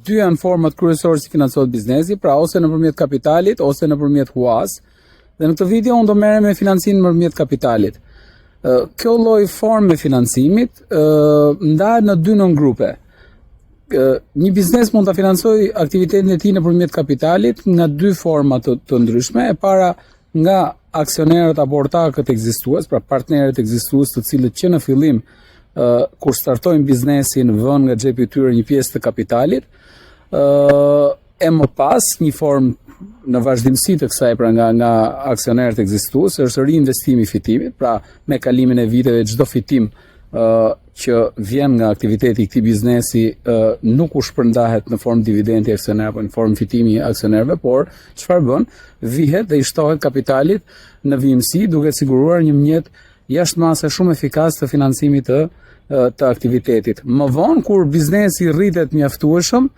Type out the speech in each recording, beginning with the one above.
dy janë format kryesorë si financohet biznesi, pra ose nëpërmjet kapitalit ose nëpërmjet huas. Dhe në këtë video unë do merrem me financimin nëpërmjet kapitalit. Kjo lloj forme financimit ndahet në dy nëngrupe. Një biznes mund ta financojë aktivitetin e tij nëpërmjet kapitalit nga dy forma të ndryshme. E para nga aksionerët apo ortakët ekzistues, pra partnerët ekzistues, të cilët që në fillim kur startojnë biznesin vënë nga xhepi i tyre një pjesë të kapitalit, e më pas një formë në vazhdimsi të kësaj, pra nga aksionerët ekzistues, është riinvestimi i fitimit, pra me kalimin e viteve çdo fitim që vjen nga aktiviteti i këtij biznesi nuk u shpërndahet në formë dividendi aksioner apo në formë fitimi aksionerëve, por çfarë bën? Vihet dhe i shtohet kapitalit në vijimsi, duke siguruar një mjet jashtëmase shumë efikas të financimit të aktivitetit. Më vonë, kur biznesi rritet mjaftueshëm,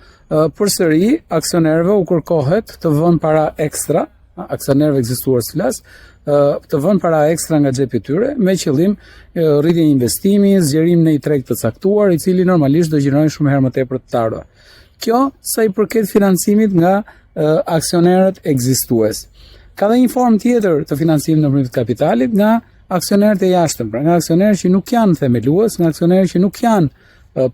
përsëri aksionerëve u kërkohet të vënë para ekstra, aksionerëve ekzistues flas, të vënë para ekstra nga xhepi i tyre me qëllim rritjen e investimit, zgjerim në një treg të caktuar, i cili normalisht do gjenerojë shumë herë më tepër të ardhurë. Kjo sa i përket financimit nga aksionerët ekzistues. Ka dhe një formë tjetër të financimit nëpërmjet kapitalit nga aksionerët e jashtëm, pra nga aksionerët që nuk janë themelues, nga aksionerët që nuk janë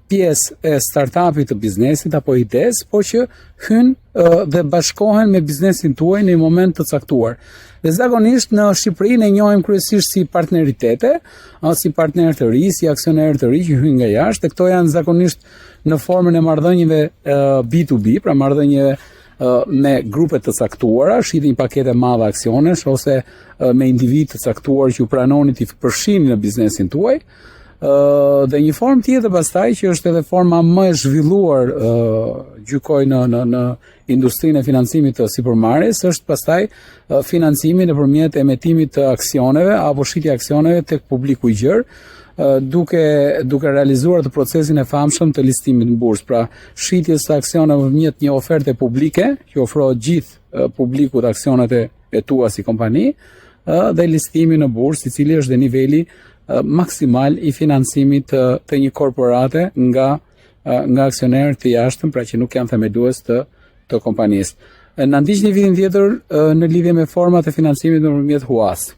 pjesë e startupit të biznesit apo ides, por që hynë dhe bashkohen me biznesin tuaj në një moment të caktuar. Dhe zakonisht në Shqipëri ne njohim kryesisht si partneritete, si partnerë të ri, si aksionerë të ri që hyjnë nga jashtë, dhe këto janë zakonisht në formën e marrëdhënieve B2B, pra marrëdhënieve me grupe të caktuara, shihni një paketë e madhe aksionesh ose me individ të caktuar që ju pranoni të përfshihni në biznesin tuaj. Dhe një formë tjetër pastaj që është edhe forma më e zhvilluar gjykoj në industrinë e financimit të sipërmarrjes, është pastaj financimi nëpërmjet emetimit të aksioneve apo shitja aksioneve tek publiku i gjerë, duke realizuar të procesin e famshëm të listimit në bursë, pra shitjes së aksioneve nëpërmjet një oferte publike që ofrohet gjithë publikut aksionet e tua si kompani, dhe listimi në bursë, i cili është dhe niveli maksimal i financimit të një korporate nga aksionerët të jashtëm, pra që nuk janë themelues të kompanisë. Na ndiqni vitin tjetër në lidhje me format e financimit nëpërmjet huas.